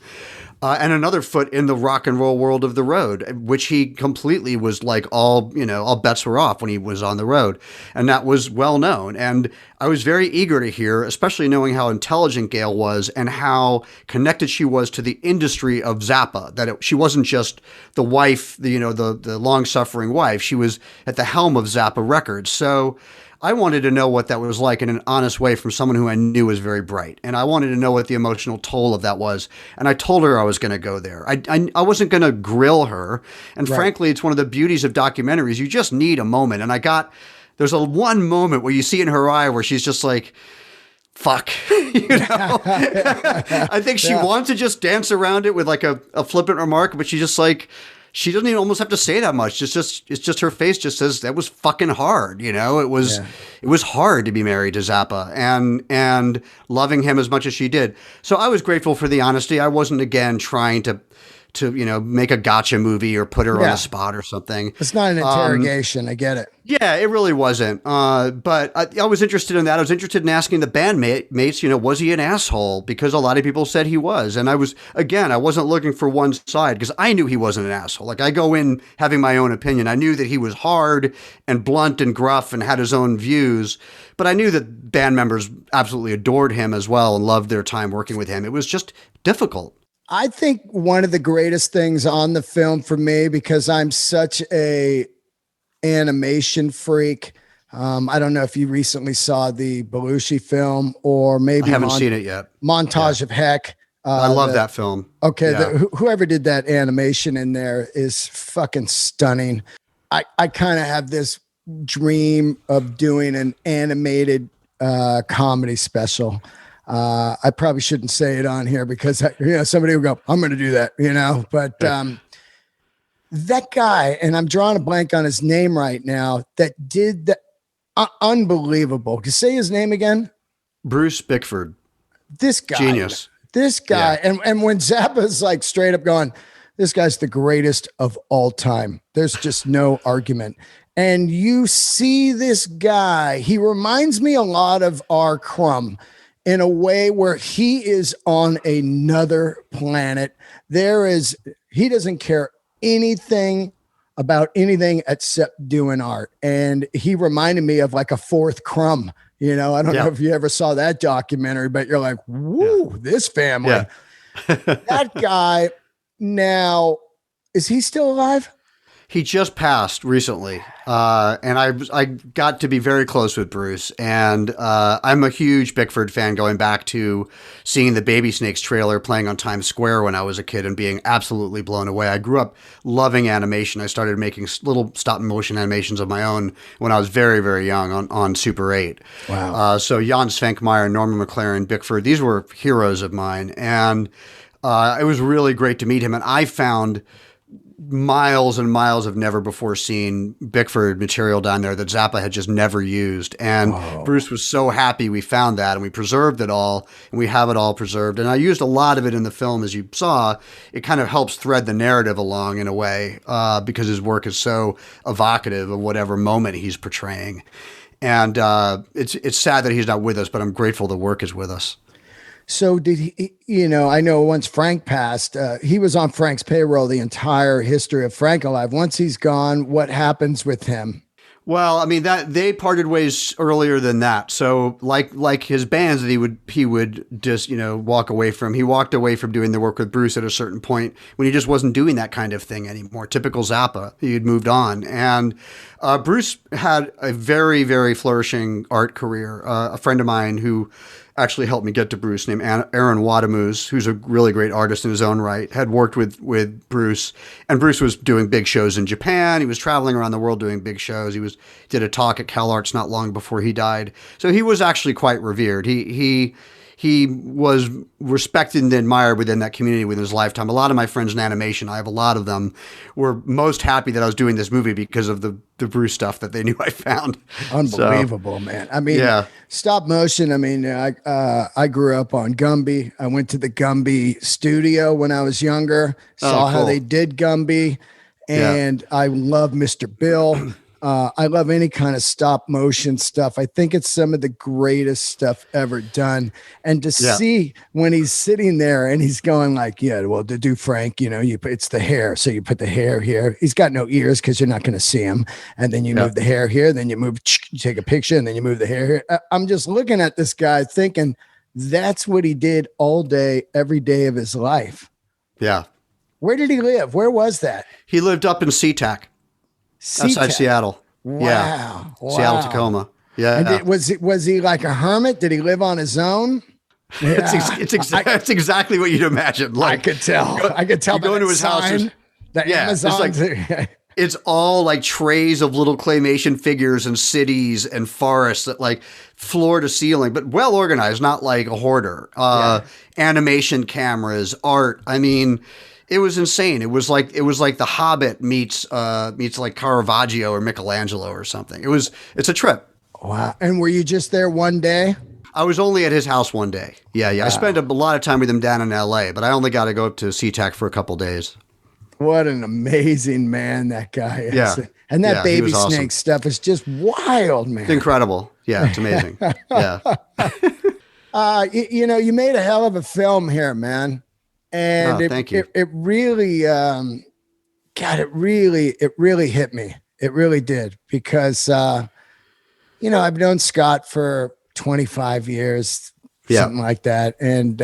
and another foot in the rock and roll world of the road, which he completely was like all bets were off when he was on the road. And that was well known. And I was very eager to hear, especially knowing how intelligent Gail was and how connected she was to the industry of Zappa, that she wasn't just the wife, the long suffering wife. She was at the helm of Zappa Records. So I wanted to know what that was like in an honest way from someone who I knew was very bright. And I wanted to know what the emotional toll of that was. And I told her I was going to go there. I wasn't going to grill her. And frankly, it's one of the beauties of documentaries. You just need a moment. And there's one moment where you see in her eye where she's just like, fuck, I think she wants to just dance around it with like a flippant remark, but she's just like, she doesn't even almost have to say that much. It's just her face just says that was fucking hard. It was hard to be married to Zappa and loving him as much as she did. So I was grateful for the honesty. I wasn't again trying to make a gotcha movie or put her on the spot or something. It's not an interrogation. I get it. Yeah, it really wasn't. But I was interested in that. I was interested in asking the bandmates, was he an asshole? Because a lot of people said he was. And I wasn't looking for one side because I knew he wasn't an asshole. Like I go in having my own opinion. I knew that he was hard and blunt and gruff and had his own views. But I knew that band members absolutely adored him as well and loved their time working with him. It was just difficult. I think one of the greatest things on the film for me, because I'm such a animation freak. I don't know if you recently saw the Belushi film or maybe I haven't seen it yet. Montage of Heck. I love that film. Okay. Yeah. Whoever did that animation in there is fucking stunning. I kind of have this dream of doing an animated comedy special. I probably shouldn't say it on here because somebody will go, I'm going to do that, but that guy, and I'm drawing a blank on his name right now, that did the unbelievable. Can you say his name again? Bruce Bickford. This guy, genius. This guy. Yeah. And when Zappa's like straight up going, this guy's the greatest of all time. There's just no argument. And you see this guy, he reminds me a lot of R. Crumb in a way where he is on another planet. He doesn't care anything about anything except doing art. And he reminded me of like a fourth Crumb. I don't know if you ever saw that documentary, but you're like, woo, this family. Yeah. That guy now, is he still alive? He just passed recently, and I got to be very close with Bruce, and I'm a huge Bickford fan going back to seeing the Baby Snakes trailer playing on Times Square when I was a kid and being absolutely blown away. I grew up loving animation. I started making little stop-motion animations of my own when I was very, very young on Super 8. Wow. So Jan Svenkmeyer, Norman McLaren, Bickford, these were heroes of mine, and it was really great to meet him, and I found miles and miles of never before seen Bickford material down there that Zappa had just never used. And Bruce was so happy we found that and we preserved it all and we have it all preserved. And I used a lot of it in the film, as you saw. It kind of helps thread the narrative along in a way because his work is so evocative of whatever moment he's portraying. And it's sad that he's not with us, but I'm grateful the work is with us. So did he, I know once Frank passed, he was on Frank's payroll the entire history of Frank alive. Once he's gone, what happens with him? Well, I mean that they parted ways earlier than that. So like his bands that he would just, walk away from. He walked away from doing the work with Bruce at a certain point when he just wasn't doing that kind of thing anymore. Typical Zappa. He had moved on. And Bruce had a very, very flourishing art career. A friend of mine who actually helped me get to Bruce, named Aaron Wadamoose, who's a really great artist in his own right, had worked with Bruce, and Bruce was doing big shows in Japan. He was traveling around the world doing big shows. He did a talk at CalArts not long before he died. So he was actually quite revered. He was respected and admired within that community within his lifetime. A lot of my friends in animation, I have a lot of them, were most happy that I was doing this movie because of the Bruce stuff that they knew I found. Unbelievable, man. I mean, stop motion. I mean, I grew up on Gumby. I went to the Gumby studio when I was younger, saw how they did Gumby, and I love Mr. Bill. I love any kind of stop motion stuff. I think it's some of the greatest stuff ever done. And to see when he's sitting there and he's going like, yeah, well, to do Frank, it's the hair. So you put the hair here. He's got no ears because you're not going to see him. And then you move the hair here. Then you take a picture and then you move the hair here. I'm just looking at this guy thinking that's what he did all day, every day of his life. Yeah. Where did he live? Where was that? He lived up in SeaTac. Outside Seattle. Wow. Yeah. Seattle, Tacoma. Yeah. And was he like a hermit? Did he live on his own? Yeah. It's exactly what you'd imagine. Like, I could tell. You go into his house. Amazon. It's all like trays of little claymation figures and cities and forests that like floor to ceiling, but well organized, not like a hoarder. Animation cameras, art. I mean, it was insane. It was like The Hobbit meets like Caravaggio or Michelangelo or something. It's a trip. Wow. And were you just there one day? I was only at his house one day. Yeah. Wow. I spent a lot of time with him down in LA, but I only got to go up to SeaTac for a couple days. What an amazing man that guy is. Yeah. And that baby snake stuff is just wild, man. It's incredible. Yeah, it's amazing. Yeah. You made a hell of a film here, man. And thank you. It really, it really hit me. It really did because, I've known Scott for 25 years, something like that. And,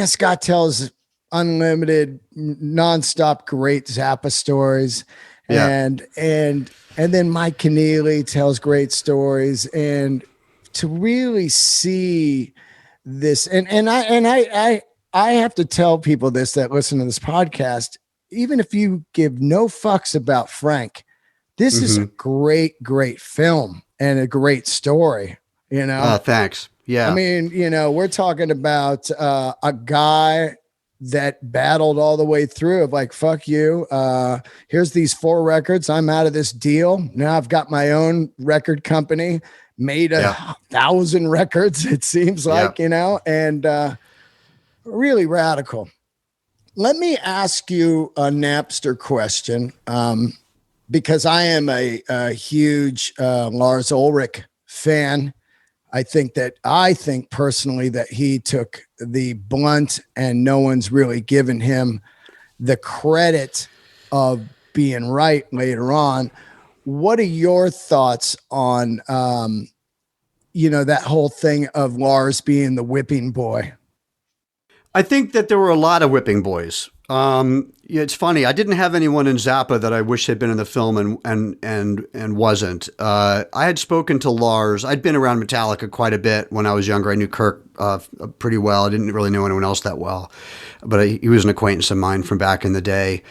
Scott tells unlimited, nonstop, great Zappa stories. And then Mike Keneally tells great stories. And to really see this, and I have to tell people this that listen to this podcast, even if you give no fucks about Frank, this is a great, great film and a great story, Thanks. Yeah. I mean, we're talking about a guy that battled all the way through of like, fuck you. Here's these 4 records. I'm out of this deal. Now I've got my own record company, made 1,000 records, it seems like, and really radical. Let me ask you a Napster question, because I am a huge Lars Ulrich fan. I think personally that he took the blunt and no one's really given him the credit of being right later on. What are your thoughts on, that whole thing of Lars being the whipping boy? I think that there were a lot of whipping boys. It's funny. I didn't have anyone in Zappa that I wish had been in the film and wasn't. I had spoken to Lars. I'd been around Metallica quite a bit when I was younger. I knew Kirk pretty well. I didn't really know anyone else that well, but he was an acquaintance of mine from back in the day.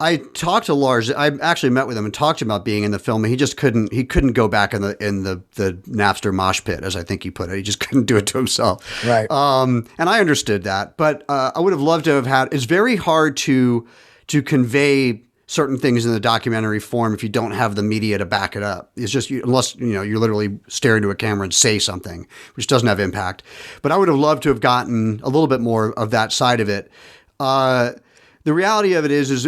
I talked to Lars. I actually met with him and talked to him about being in the film, and he just couldn't. He couldn't go back in the Napster mosh pit, as I think he put it. He just couldn't do it to himself. Right. And I understood that, but I would have loved to have had. It's very hard to convey certain things in the documentary form if you don't have the media to back it up. It's just unless you're literally staring to a camera and say something, which doesn't have impact. But I would have loved to have gotten a little bit more of that side of it. The reality of it is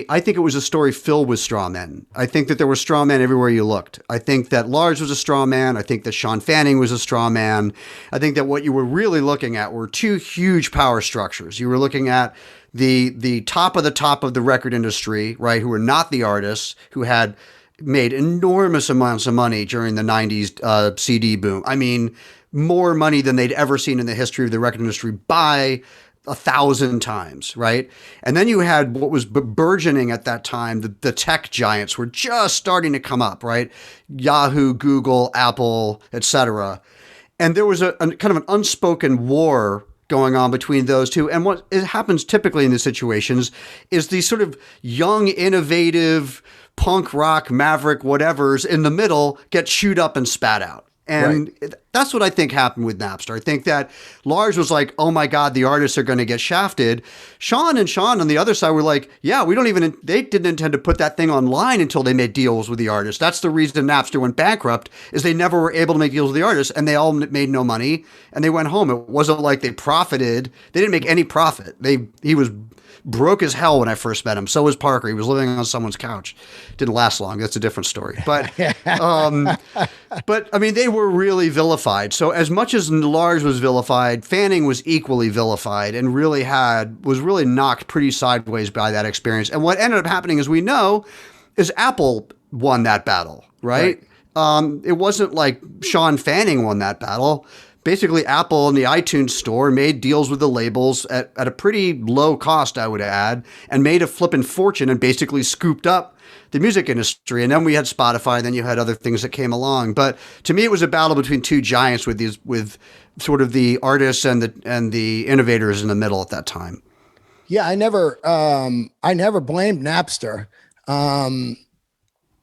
I think it was a story filled with straw men. I think that there were straw men everywhere you looked. I think that Lars was a straw man. I think that Sean Fanning was a straw man. I think that what you were really looking at were 2 huge power structures. You were looking at the top of the record industry, right, who were not the artists, who had made enormous amounts of money during the 90s CD boom. I mean, more money than they'd ever seen in the history of the record industry by 1,000 times, right? And then you had what was burgeoning at that time. The tech giants were just starting to come up, right? Yahoo, Google, Apple, etc. And there was a kind of an unspoken war going on between those two. And what happens typically in these situations is these sort of young, innovative, punk rock, maverick, whatevers in the middle get chewed up and spat out. And That's what I think happened with Napster. I think that Lars was like, oh my God, the artists are going to get shafted. Sean on the other side were like, yeah, they didn't intend to put that thing online until they made deals with the artists. That's the reason Napster went bankrupt, is they never were able to make deals with the artists, and they all made no money, and they went home. It wasn't like they profited. They didn't make any profit. He was broke as hell when I first met him. So was Parker. He was living on someone's couch. Didn't last long. That's a different story. But, but I mean, they were really vilified. So as much as Lars was vilified, Fanning was equally vilified and was really knocked pretty sideways by that experience. And what ended up happening, as we know, is Apple won that battle, right? It wasn't like Sean Fanning won that battle. Basically, Apple and the iTunes store made deals with the labels at a pretty low cost, I would add, and made a flippin' fortune and basically scooped up the music industry. And then we had Spotify, and then you had other things that came along. But to me, it was a battle between two giants with sort of the artists and the innovators in the middle at that time. Yeah, I never blamed Napster.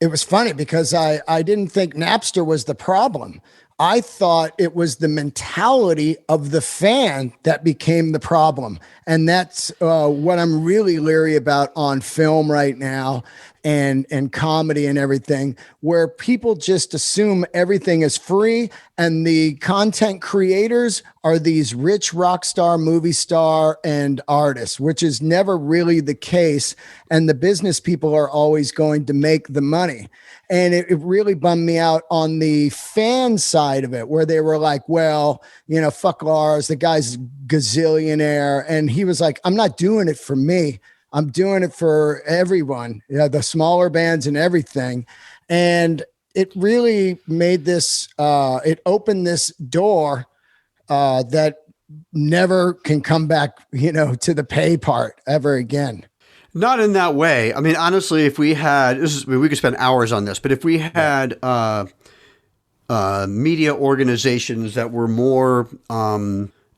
It was funny because I didn't think Napster was the problem. I thought it was the mentality of the fan that became the problem. And that's what I'm really leery about on film right now and comedy and everything, where people just assume everything is free and the content creators are these rich rock star, movie star, and artists, which is never really the case. And the business people are always going to make the money. And it really bummed me out on the fan side of it, where they were like, well, fuck Lars, the guy's gazillionaire. And he was like, I'm not doing it for me. I'm doing it for everyone, the smaller bands and everything. And it really made this, it opened this door that never can come back, to the pay part ever again. Not in that way. I mean, honestly, if we had, we could spend hours on this, but if we had media organizations that were more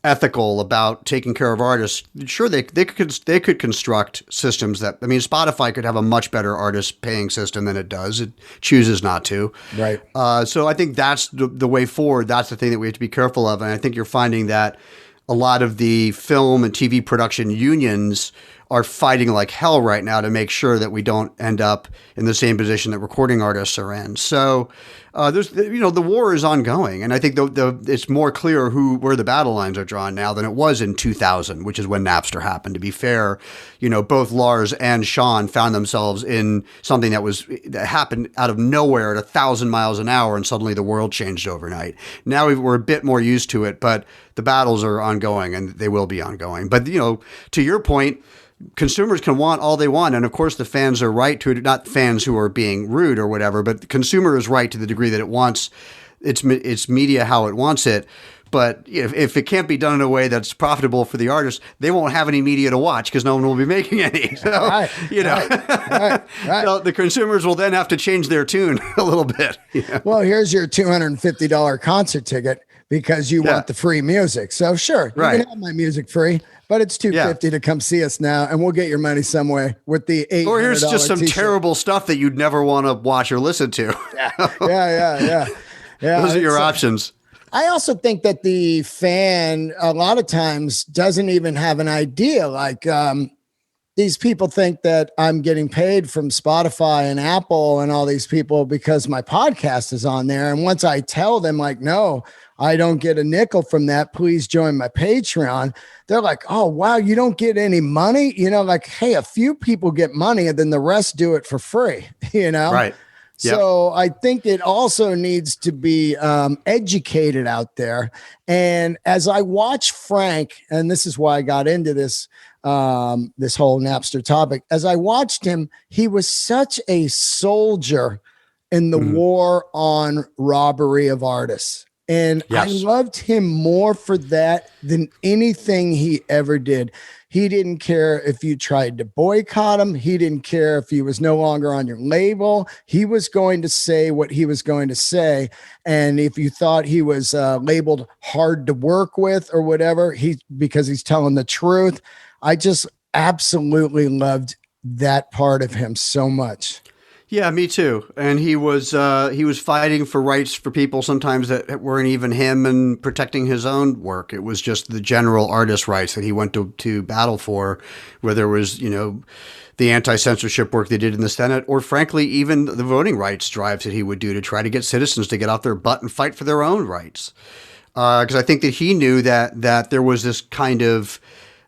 ethical about taking care of artists, sure, they could construct systems that, I mean, Spotify could have a much better artist paying system than it does. It chooses not to. Right. So I think that's the way forward. That's the thing that we have to be careful of. And I think you're finding that a lot of the film and TV production unions are fighting like hell right now to make sure that we don't end up in the same position that recording artists are in. So the war is ongoing, and I think it's more clear where the battle lines are drawn now than it was in 2000, which is when Napster happened. To be fair, both Lars and Sean found themselves in something that happened out of nowhere at 1,000 miles an hour, and suddenly the world changed overnight. Now we're a bit more used to it, but the battles are ongoing, and they will be ongoing. But to your point, consumers can want all they want. And of course, the fans are right to it, not fans who are being rude or whatever, but the consumer is right to the degree that it wants its media how it wants it. But if it can't be done in a way that's profitable for the artist, they won't have any media to watch because no one will be making any. So, right. So the consumers will then have to change their tune a little bit. Well, here's your $250 concert ticket because you want the free music. So sure, you can have my music free. But it's $250 to come see us now, and we'll get your money some way with the $800. Or here's just some terrible stuff that you'd never want to watch or listen to. Yeah. Those are your options. I also think that the fan a lot of times doesn't even have an idea. Like these people think that I'm getting paid from Spotify and Apple and all these people because my podcast is on there. And once I tell them like, no, I don't get a nickel from that, please join my Patreon, they're like, oh, wow, you don't get any money? Like, hey, a few people get money and then the rest do it for free, Right. Yep. So I think it also needs to be educated out there. And as I watch Frank, and this is why I got into this whole Napster topic, as I watched him, he was such a soldier in the war on robbery of artists. And I loved him more for that than anything he ever did. He didn't care if you tried to boycott him. He didn't care if he was no longer on your label. He was going to say what he was going to say. And if you thought he was labeled hard to work with or whatever, because he's telling the truth, I just absolutely loved that part of him so much. Yeah, me too. And he was fighting for rights for people sometimes that weren't even him, and protecting his own work. It was just the general artist rights that he went to battle for, where there was, the anti-censorship work they did in the Senate, or frankly, even the voting rights drives that he would do to try to get citizens to get off their butt and fight for their own rights. Because I think that he knew that there was this kind of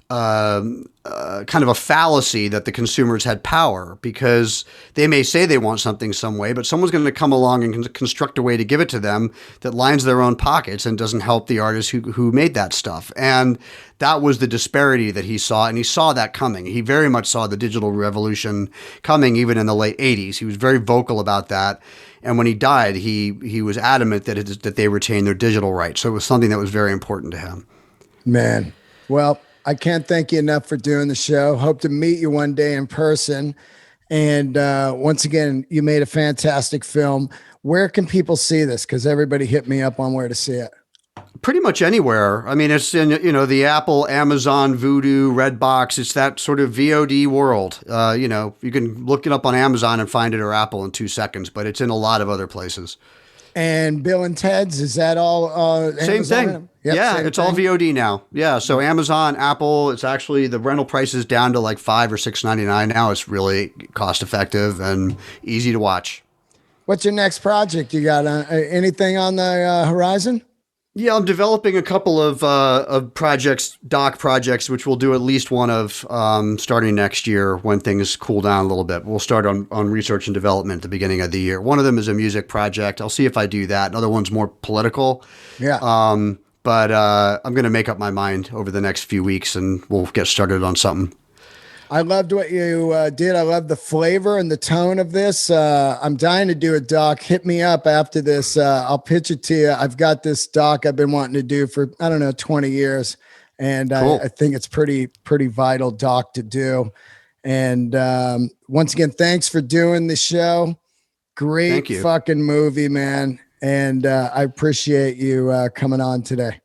a fallacy that the consumers had power, because they may say they want something some way, but someone's going to come along and construct a way to give it to them that lines their own pockets and doesn't help the artists who made that stuff. And that was the disparity that he saw, and he saw that coming. He very much saw the digital revolution coming, even in the late 80s. He was very vocal about that. And when he died, he was adamant that they retain their digital rights. So it was something that was very important to him. Man, well, I can't thank you enough for doing the show. Hope to meet you one day in person. And once again, you made a fantastic film. Where can people see this? Because everybody hit me up on where to see it. Pretty much anywhere. I mean, it's in, the Apple, Amazon, Vudu, Redbox. It's that sort of VOD world. You can look it up on Amazon and find it, or Apple, in 2 seconds, but it's in a lot of other places. And Bill and Ted's, is that all? Same Amazon? thing. Yep, yeah, same it's thing. all VOD now. Yeah, so Amazon, Apple, it's actually, the rental price is down to like $5 or $6.99 now. It's really cost effective and easy to watch. What's your next project? You got anything on the horizon? Yeah, I'm developing a couple of projects, doc projects, which we'll do at least one of starting next year when things cool down a little bit. We'll start on research and development at the beginning of the year. One of them is a music project. I'll see if I do that. Another one's more political. Yeah. But I'm going to make up my mind over the next few weeks, and we'll get started on something. I loved what you did. I love the flavor and the tone of this. I'm dying to do a doc. Hit me up after this. I'll pitch it to you. I've got this doc I've been wanting to do for, 20 years. And cool. I think it's pretty vital doc to do. And once again, thanks for doing the show. Great fucking movie, man. And I appreciate you coming on today.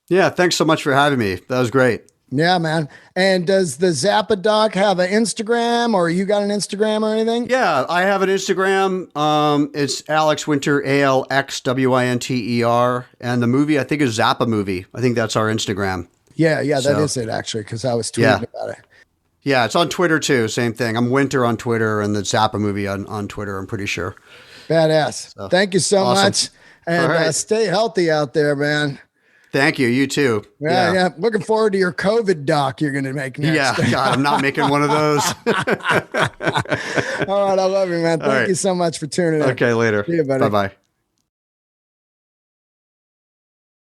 Yeah, thanks so much for having me. That was great. Yeah, man. And does the Zappa doc have an Instagram, or you got an Instagram or anything? Yeah, I have an Instagram. It's Alex Winter, ALXWINTER. And the movie, I think, is Zappa Movie. I think that's our Instagram. Yeah, that is it, actually, because I was tweeting about it. Yeah, it's on Twitter, too. Same thing. I'm Winter on Twitter, and the Zappa Movie on Twitter, I'm pretty sure. Badass. So, thank you so much. And stay healthy out there, man. Thank you. You too. Yeah. Looking forward to your COVID doc you're going to make next. Yeah. God, I'm not making one of those. All right. I love you, man. Thank you so much for tuning in. Okay. Later. See you, buddy. Bye-bye.